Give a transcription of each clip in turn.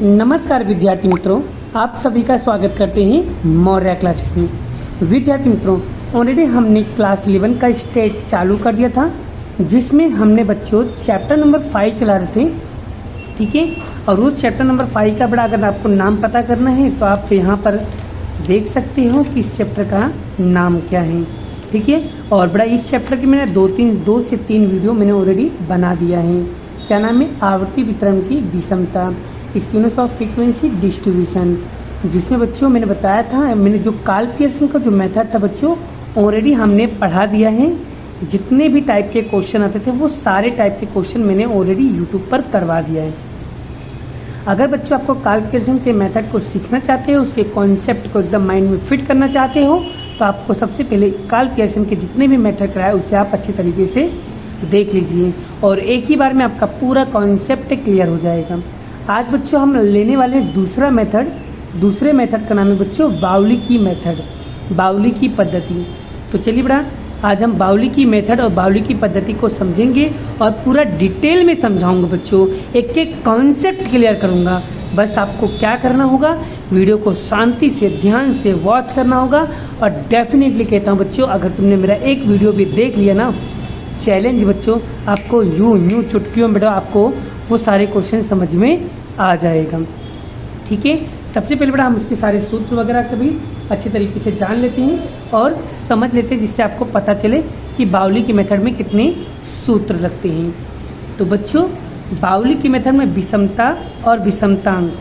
नमस्कार विद्यार्थी मित्रों, आप सभी का स्वागत करते हैं मौर्य क्लासेस में। विद्यार्थी मित्रों, ऑलरेडी हमने क्लास 11 का स्टेज चालू कर दिया था, जिसमें हमने बच्चों चैप्टर नंबर 5 चला रहे थे। ठीक है, और वो चैप्टर नंबर 5 का बड़ा अगर आपको नाम पता करना है तो आप यहाँ पर देख सकते हो कि इस चैप्टर का नाम क्या है। ठीक है, और बड़ा इस चैप्टर की मैंने 2 से 3 वीडियो मैंने ऑलरेडी बना दिया है। क्या नाम है? आवर्ती वितरण की विषमता, स्क्यूनेस ऑफ फ्रीक्वेंसी डिस्ट्रीब्यूशन, जिसमें बच्चों मैंने बताया था, मैंने जो कार्ल पियर्सन का जो मेथड था बच्चों ऑलरेडी हमने पढ़ा दिया है। जितने भी टाइप के क्वेश्चन आते थे वो सारे टाइप के क्वेश्चन मैंने ऑलरेडी यूट्यूब पर करवा दिया है। अगर बच्चों आपको कार्ल पियर्सन के मेथड को सीखना चाहते हो, उसके कॉन्सेप्ट को एकदम माइंड में फिट करना चाहते हो, तो आपको सबसे पहले कार्ल पियर्सन के जितने भी मेथड कराए उसे आप अच्छे तरीके से देख लीजिए और एक ही बार में आपका पूरा कॉन्सेप्ट क्लियर हो जाएगा। आज बच्चों हम लेने वाले हैं दूसरा मेथड। दूसरे मेथड का नाम है बच्चों बाउली की मेथड, बाउली की पद्धति। तो चलिए बड़ा, आज हम बाउली की मेथड और बाउली की पद्धति को समझेंगे और पूरा डिटेल में समझाऊंगा बच्चों, एक एक कॉन्सेप्ट क्लियर करूंगा। बस आपको क्या करना होगा, वीडियो को शांति से ध्यान से वॉच करना होगा। और डेफिनेटली कहता हूँ बच्चों, अगर तुमने मेरा एक वीडियो भी देख लिया ना, चैलेंज बच्चों, आपको यूं चुटकियों में बेटा आपको वो सारे क्वेश्चन समझ में आ जाएगा। ठीक है, सबसे पहले बेटा हम उसके सारे सूत्र वगैरह कभी अच्छे तरीके से जान लेते हैं और समझ लेते हैं, जिससे आपको पता चले कि बाउली की मेथड में कितने सूत्र लगते हैं। तो बच्चों बाउली की मेथड में विषमता और विषमतांक,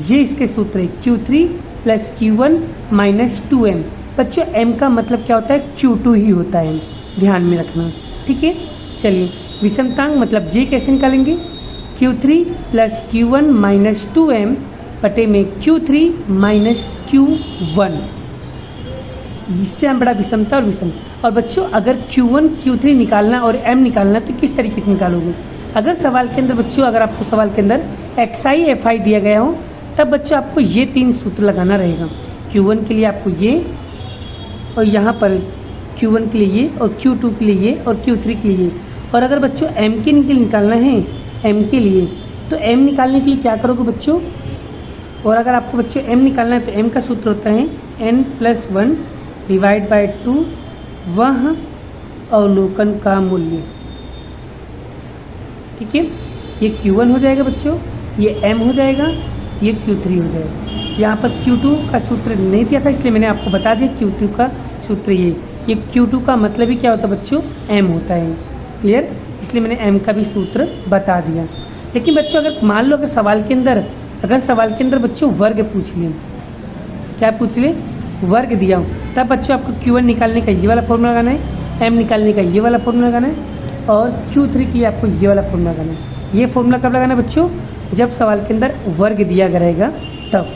ये इसके सूत्र है Q3 + Q1 - 2m। बच्चों m का मतलब क्या होता है? Q2 ही होता है, ध्यान में रखना। ठीक है, चलिए विषमतांक मतलब J कैसे निकालेंगे? Q3 + Q1 - 2m बटे में Q3 - Q1। इससे हम बड़ा विषमता और विषमता। और बच्चों अगर Q1 Q3 निकालना और m निकालना तो किस तरीके से निकालोगे? अगर सवाल के अंदर बच्चों, अगर आपको सवाल के अंदर xi fi दिया गया हो, तब बच्चों आपको ये 3 सूत्र लगाना रहेगा। Q1 के लिए आपको ये, और यहाँ पर Q1 के लिए ये, और Q2 के लिए ये, और Q3 के लिए ये। और अगर बच्चों m के लिए निकालना है, m के लिए, तो m निकालने के लिए क्या करोगे बच्चों? और अगर आपको बच्चों m निकालना है तो m का सूत्र होता है n+1 / 2 वह अवलोकन का मूल्य। ठीक है, ये Q1 हो जाएगा बच्चों, ये m हो जाएगा, ये Q3 हो जाएगा। यहाँ पर Q2 का सूत्र नहीं दिया था, इसलिए मैंने आपको बता दिया Q2 का सूत्र ये Q2 का मतलब ही क्या होता है बच्चों? m होता है। क्लियर? इसलिए मैंने m का भी सूत्र बता दिया। लेकिन बच्चों अगर मान लो अगर सवाल के अंदर बच्चों वर्ग पूछ लिया, क्या पूछ ले? वर्ग दिया हो, तब बच्चों आपको Q1 निकालने का ये वाला फॉर्मूला लगाना है, m निकालने का ये वाला फॉर्मूला लगाना है, और Q3 के लिए आपको ये वाला फॉर्मूला लगाना है। ये फॉर्मूला कब लगाना है बच्चों? जब सवाल के अंदर वर्ग दिया रहेगा तब।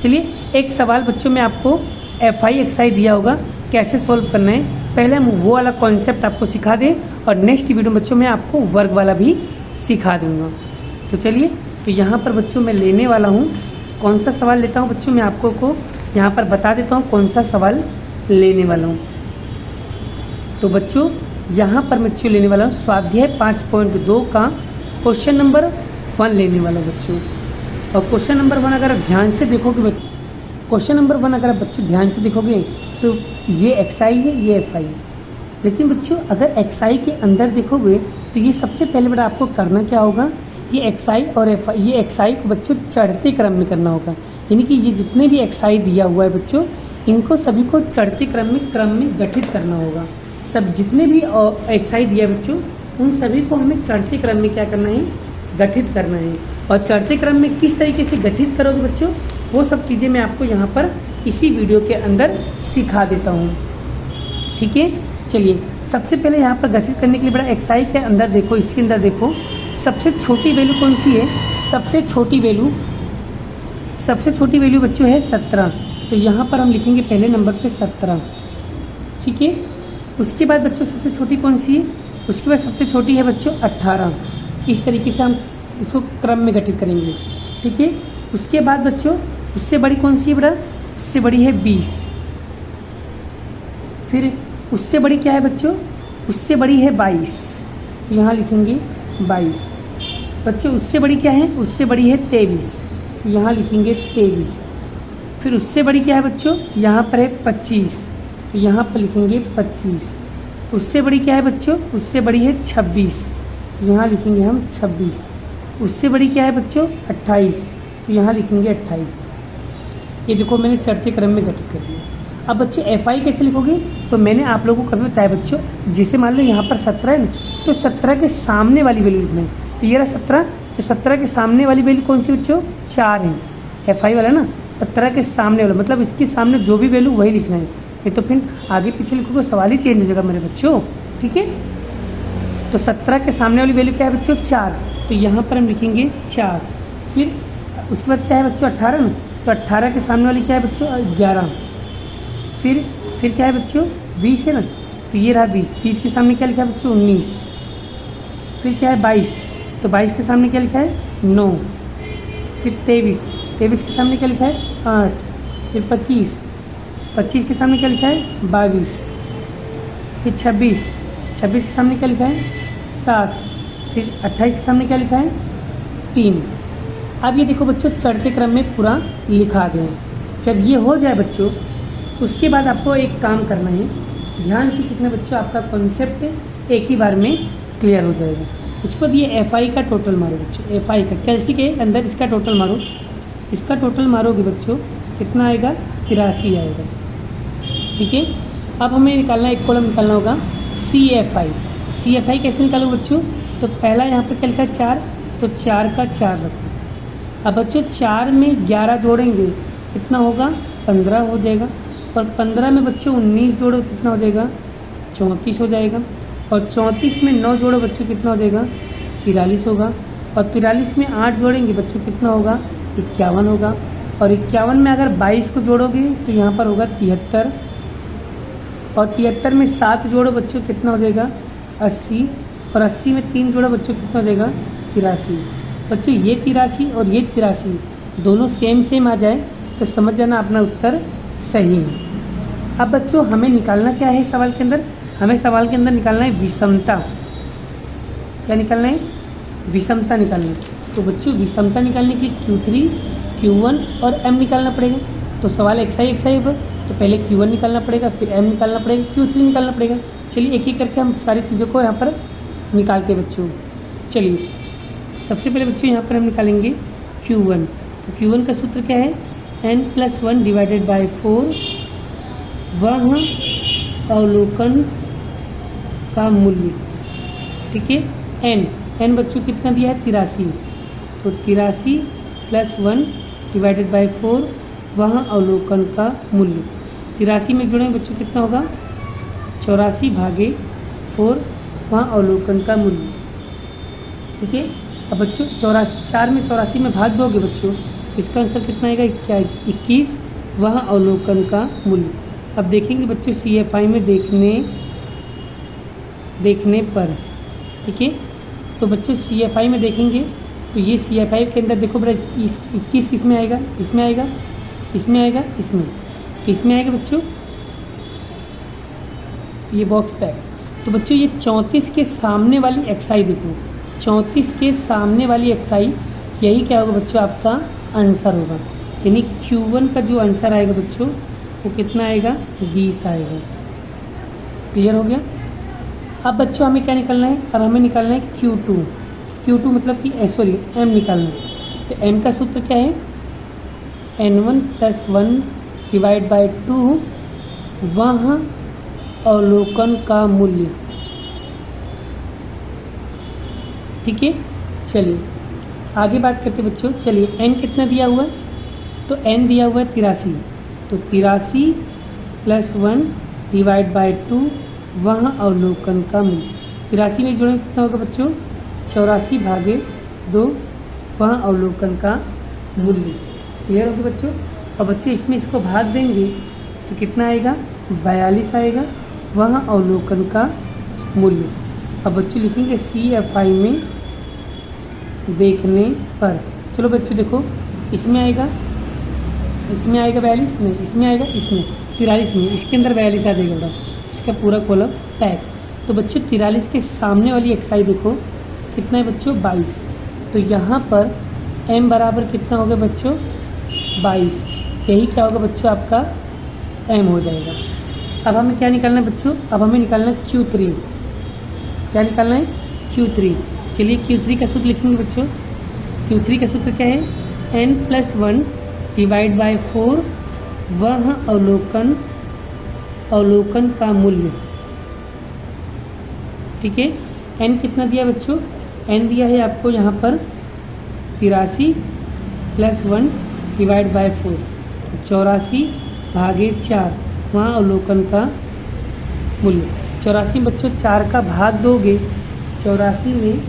चलिए एक सवाल बच्चों में आपको fi xi दिया होगा, कैसे सॉल्व करना है पहले हम वो वाला कॉन्सेप्ट आपको सिखा दें, और नेक्स्ट वीडियो बच्चों में आपको वर्ग वाला भी सिखा दूंगा। तो चलिए, तो यहाँ पर बच्चों मैं लेने वाला हूँ, कौन सा सवाल लेता हूँ बच्चों, मैं आपको को यहाँ पर बता देता हूँ कौन सा सवाल लेने वाला हूँ। तो बच्चों यहाँ पर मैं बच्चों लेने वाला हूँ स्वाध्याय 5.2 का क्वेश्चन नंबर 1 लेने वाला हूँ बच्चों। और क्वेश्चन नंबर 1 अगर आप ध्यान से देखोगे, क्वेश्चन नंबर 1 अगर आप बच्चों ध्यान से देखोगे तो ये xi है, ये fi है। लेकिन बच्चों अगर xi के अंदर देखोगे तो ये सबसे पहले बड़ा आपको करना क्या होगा, ये xi और fi, ये xi को बच्चों चढ़ते क्रम में करना होगा। यानी कि ये जितने भी xi दिया हुआ है बच्चों, इनको सभी को चढ़ते क्रम में गठित करना होगा। सब जितने भी xi दिया बच्चों, उन सभी को हमें चढ़ते क्रम में क्या करना है? गठित करना है। और चढ़ते क्रम में किस तरीके से गठित करोगे बच्चों, वो सब चीज़ें मैं आपको यहाँ पर इसी वीडियो के अंदर सिखा देता हूँ। ठीक है, चलिए सबसे पहले यहाँ पर गठित करने के लिए बड़ा xi के अंदर देखो, इसके अंदर देखो सबसे छोटी वैल्यू कौन सी है? सबसे छोटी वैल्यू बच्चों है 17। तो यहाँ पर हम लिखेंगे पहले नंबर पे 17। ठीक है, उसके बाद बच्चों सबसे छोटी कौन सी है? उसके बाद सबसे छोटी है बच्चों 18। इस तरीके से हम इसको क्रम में गठित करेंगे। ठीक है, उसके बाद बच्चों उससे बड़ी कौन सी है बड़ा? उससे बड़ी है 20। फिर उससे बड़ी क्या है बच्चों? उससे बड़ी है 22। तो यहाँ लिखेंगे 22। बच्चों उससे बड़ी क्या है? उससे बड़ी है 23। तो यहाँ लिखेंगे 23। फिर उससे बड़ी क्या है बच्चों, यहाँ पर है 25, तो यहाँ पर लिखेंगे 25। उससे बड़ी क्या है बच्चों, उससे बड़ी है 26, तो यहाँ लिखेंगे हम 26। उससे बड़ी क्या है बच्चों 28, तो यहाँ लिखेंगे 28। ये देखो मैंने चढ़ते क्रम में गठित कर दिया। अब बच्चों FI कैसे लिखोगे, तो मैंने आप लोगों को कभी बताया बच्चों, जैसे मान लो यहाँ पर 17 है ना, तो 17 के सामने वाली वैल्यू लिखना है। तो ये रहा 17, तो 17 के सामने वाली वैल्यू कौन सी बच्चों, 4 है। FI वाला ना 17 के सामने वाला, मतलब इसके सामने जो भी वैल्यू वही लिखना है। ये तो फिर आगे पीछे लिखोगे सवाल ही चेंज हो जाएगा मेरे बच्चों, ठीक है। तो 17 के सामने वाली वैल्यू क्या है बच्चों, 4, तो यहाँ पर हम लिखेंगे 4। फिर उसके बाद क्या है बच्चों 18 में, तो 18 के सामने वाली क्या है बच्चों 11। फिर क्या है बच्चों 20 है ना, तो ये रहा 20। 20 के सामने क्या लिखा है बच्चों 19। फिर क्या है 22, तो 22 के सामने क्या लिखा है 9। फिर 23, 23 के सामने क्या लिखा है 8। फिर 25, 25 के सामने क्या लिखा है 22। फिर 26, 26 के सामने क्या लिखा है 7। फिर 28 के सामने क्या लिखा है 3। अब ये देखो बच्चों चढ़ते क्रम में पूरा लिखा गया है। जब ये हो जाए बच्चों, उसके बाद आपको एक काम करना है, ध्यान से सीखना बच्चों, आपका कॉन्सेप्ट एक ही बार में क्लियर हो जाएगा। उसके बाद ये FI का टोटल मारो बच्चों, FI का कैलसी के अंदर इसका टोटल मारो। इसका टोटल मारोगे बच्चों कितना आएगा 83 आएगा, ठीक है। अब हमें निकालना, एक कॉलम निकालना होगा CFI। CFI कैसे निकालो बच्चों, तो पहला यहाँ पर क्या लिखा है 4, तो 4 का 4 रखो। अब बच्चों 4 में 11 जोड़ेंगे कितना होगा 15 हो जाएगा, और 15 में बच्चों 19 जोड़ो कितना हो जाएगा 34 हो जाएगा, और 34 में 9 जोड़ो बच्चों कितना हो जाएगा 43 होगा, और 43 में 8 जोड़ेंगे बच्चों कितना होगा 51 होगा, और 51 में अगर 22 को जोड़ोगे तो यहाँ पर होगा 73, और 73 में 7 जोड़ो बच्चों कितना हो जाएगा 80, और 80 में 3 जोड़ो बच्चों कितना हो जाएगा 83। बच्चों ये 83 और ये 83 दोनों सेम आ जाए तो समझ जाना अपना उत्तर सही है। अब बच्चों हमें निकालना क्या है सवाल के अंदर, हमें सवाल के अंदर निकालना है विषमता। क्या निकालना है, विषमता निकालनी है। तो बच्चों विषमता निकालने के लिए Q3, Q1 और M निकालना पड़ेगा। तो सवाल XI पर, तो पहले Q1 निकालना पड़ेगा, फिर M निकालना पड़ेगा, Q3 निकालना पड़ेगा। चलिए एक एक करके हम सारी चीज़ों को यहाँ पर निकालते हैं बच्चों। चलिए सबसे पहले बच्चों यहाँ पर हम निकालेंगे Q1। तो Q1 का सूत्र क्या है, n+1 डिवाइडेड बाय 4 वह अवलोकन का मूल्य, ठीक है। n बच्चों कितना दिया है 83, तो 83 + 1 डिवाइडेड बाय 4 वह अवलोकन का मूल्य। 83 में जोड़ेंगे बच्चों कितना होगा 84/4 वह अवलोकन का मूल्य, ठीक है। अब बच्चों 4 में 84 में भाग दोगे बच्चों, इसका आंसर कितना आएगा 21 वह अवलोकन का मूल्य। अब देखेंगे बच्चों CFI में देखने पर, ठीक है। तो बच्चों CFI में देखेंगे तो ये CFI के अंदर देखो बेटा 21 किस में आएगा, इसमें आएगा, इसमें आएगा, इसमें, तो इसमें आएगा बच्चों ये बॉक्स पैक। तो बच्चों ये 34 के सामने वाली XI देखो, 34 के सामने वाली XI यही क्या होगा बच्चों आपका आंसर होगा, यानी Q1 का जो आंसर आएगा बच्चों वो कितना आएगा 20 आएगा। क्लियर हो गया। अब बच्चों हमें क्या निकालना है, अब हमें निकालना है Q2 मतलब कि M निकालना है। तो M का सूत्र क्या है, n1 + 1 डिवाइड बाय 2 वह अवलोकन का मूल्य, ठीक है। चलिए आगे बात करते बच्चों। चलिए n कितना दिया हुआ है, तो n दिया हुआ है 83, तो 83 + 1 डिवाइड बाय 2 वह अवलोकन का मूल्य। 83 में जोड़ें कितना होगा बच्चों 84/2 वह अवलोकन का मूल्य। क्लियर होगा बच्चों। और बच्चों इसमें इसको भाग देंगे तो कितना आएगा 42 आएगा वह अवलोकन का मूल्य। अब बच्चों लिखेंगे CFI में देखने पर। चलो बच्चों देखो इसमें आएगा 42 नहीं, इसमें आएगा, इसमें 43 में, इसके अंदर 42 आ जाएगा बेटा, इसका पूरा कॉलम पैक। तो बच्चों 43 के सामने वाली XI देखो कितना है बच्चों 22, तो यहाँ पर m बराबर कितना होगा बच्चों 22। यही क्या होगा बच्चों आपका m हो जाएगा। अब हमें क्या निकालना है बच्चों, अब हमें निकालना है Q3। क्या निकालना है Q3। चलिए Q3 का सूत्र लिखेंगे बच्चों। Q3 का सूत्र क्या है n+1 डिवाइड बाय 4 वह अवलोकन का मूल्य। ठीक है, n कितना दिया बच्चों, n दिया है आपको यहाँ पर 83 + 1 डिवाइड बाय 4, 84/4 वहाँ अवलोकन का मूल्य। 84 बच्चों 4 का भाग दोगे, 84 में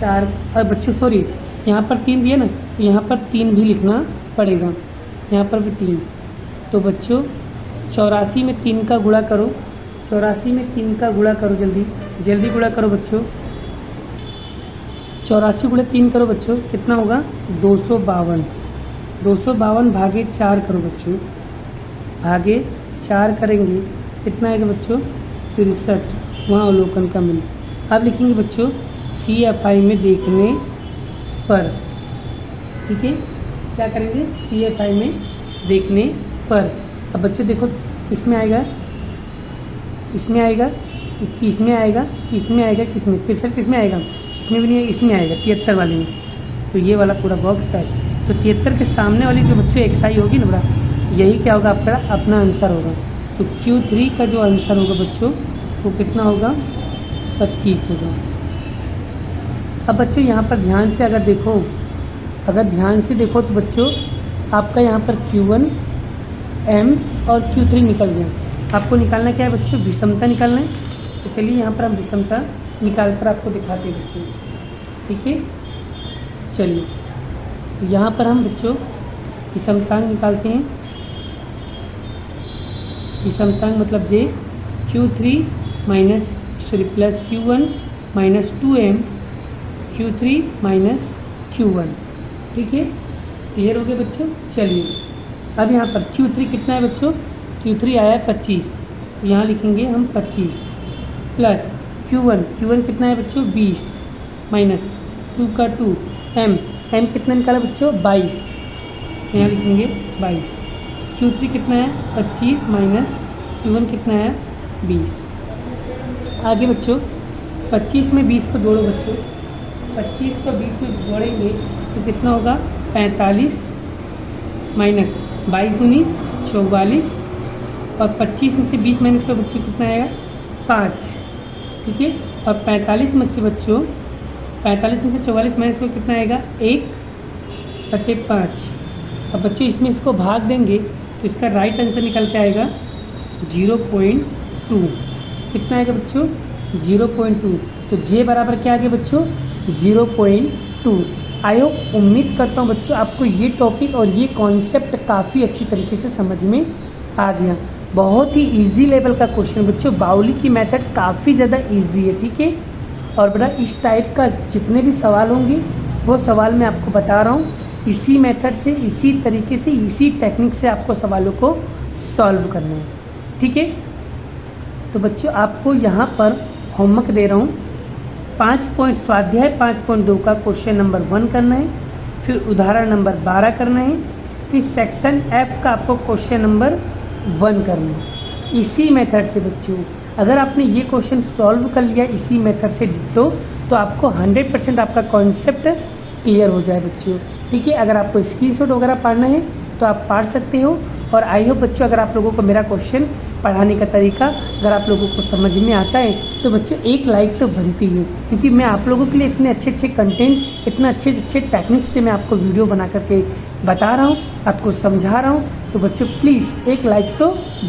4 बच्चों सॉरी यहाँ पर 3 दिया ना, तो यहाँ पर 3 भी लिखना पड़ेगा, यहाँ पर भी 3। तो बच्चों 84 में 3 का गुणा करो, 84 में 3 का गुणा करो, जल्दी गुणा करो बच्चों। 84 गुणा 3 करो बच्चों, कितना होगा 252। 252 भागे 4 करो बच्चों, भागे 4 करेंगे कितना आएगा बच्चों 63 वहाँ अवलोकन का मूल्य। अब लिखेंगे बच्चों CFI में देखने पर। ठीक है, क्या करेंगे CFI में देखने पर। अब बच्चों देखो किसमें आएगा, इसमें आएगा, 21 में आएगा, किसमें आएगा, किसमें 63 किसमें आएगा, इसमें भी नहीं है, इसमें आएगा 73 वाले में। तो ये वाला पूरा बॉक्स था। तो 73 के सामने वाली जो बच्चों XI होगी ना बड़ा, यही क्या होगा आपका अपना आंसर होगा। तो Q3 का जो आंसर होगा बच्चों वो कितना होगा 25 होगा। अब बच्चों यहाँ पर ध्यान से अगर ध्यान से देखो तो बच्चों आपका यहाँ पर Q1 M और Q3 निकल गया। आपको निकालना क्या है बच्चों, विषमता निकालना है। तो चलिए यहाँ पर हम विषमता निकाल कर आपको दिखाते हैं बच्चों। ठीक है, चलिए तो यहाँ पर हम बच्चों विषमतांक निकालते हैं। विषमतांक मतलब J Q3 plus Q1 minus 2M Q3 minus Q1। ठीक है, क्लियर हो गया बच्चों। चलिए अब यहाँ पर Q3 कितना है बच्चों, Q3 आया 25, तो यहाँ लिखेंगे हम 25 प्लस Q1 कितना है बच्चों 20 माइनस 2 का 2 M कितना निकाला बच्चों 22, यहाँ लिखेंगे 22। Q3 कितना है 25 माइनस Q1 कितना है 20। आगे बच्चों 25 में 20 को जोड़ो बच्चों, 25 को 20 में जोड़ेंगे तो कितना होगा 45 माइनस 22 दूनी 44 और 25 में से 20 माइनस का बच्चों कितना आएगा 5। ठीक है, और 45 में से बच्चों 45 में से 44 माइनस का कितना आएगा 1/5। अब बच्चों इसमें इसको भाग देंगे तो इसका राइट आंसर निकल के आएगा 0.2। कितना आएगा बच्चों 0.2। तो J बराबर क्या आ गया बच्चों 0.2। आई होप उम्मीद करता हूँ बच्चों आपको ये टॉपिक और ये कॉन्सेप्ट काफ़ी अच्छी तरीके से समझ में आ गया। बहुत ही इजी लेवल का क्वेश्चन बच्चों, बाउली की मेथड काफ़ी ज़्यादा इजी है। ठीक है, और बेटा इस टाइप का जितने भी सवाल होंगे वो सवाल मैं आपको बता रहा हूँ, इसी मेथड से, इसी तरीके से, इसी टेक्निक से आपको सवालों को सॉल्व करना है। ठीक है, तो बच्चों आपको यहाँ पर होमवर्क दे रहा हूँ, 5 स्वाध्याय 5.2 का क्वेश्चन नंबर 1 करना है, फिर उदाहरण नंबर 12 करना है, फिर सेक्शन F का आपको क्वेश्चन नंबर 1 करना है। इसी मेथड से बच्चों अगर आपने ये क्वेश्चन सॉल्व कर लिया इसी मेथड से तो आपको 100% आपका कॉन्सेप्ट क्लियर हो जाए बच्चों। ठीक है, अगर आपको स्क्रीनशॉट वगैरह पढ़ना है तो आप पढ़ सकते हो। और आई होप बच्चों अगर आप लोगों को मेरा क्वेश्चन पढ़ाने का तरीका अगर आप लोगों को समझ में आता है तो बच्चों एक लाइक तो बनती है, क्योंकि मैं आप लोगों के लिए इतने अच्छे कंटेंट, इतना अच्छे टेक्निक्स से मैं आपको वीडियो बना करके बता रहा हूँ, आपको समझा रहा हूँ। तो बच्चों प्लीज़ एक लाइक तो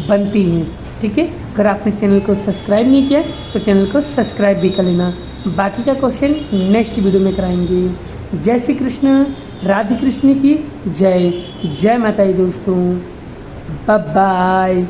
बनती है। ठीक है, अगर आपने चैनल को सब्सक्राइब नहीं किया तो चैनल को सब्सक्राइब भी कर लेना। बाकी का क्वेश्चन नेक्स्ट वीडियो में कराएंगे। जय श्री कृष्ण, राधे कृष्ण की जय, जय माता दी दोस्तों, बाय बाय।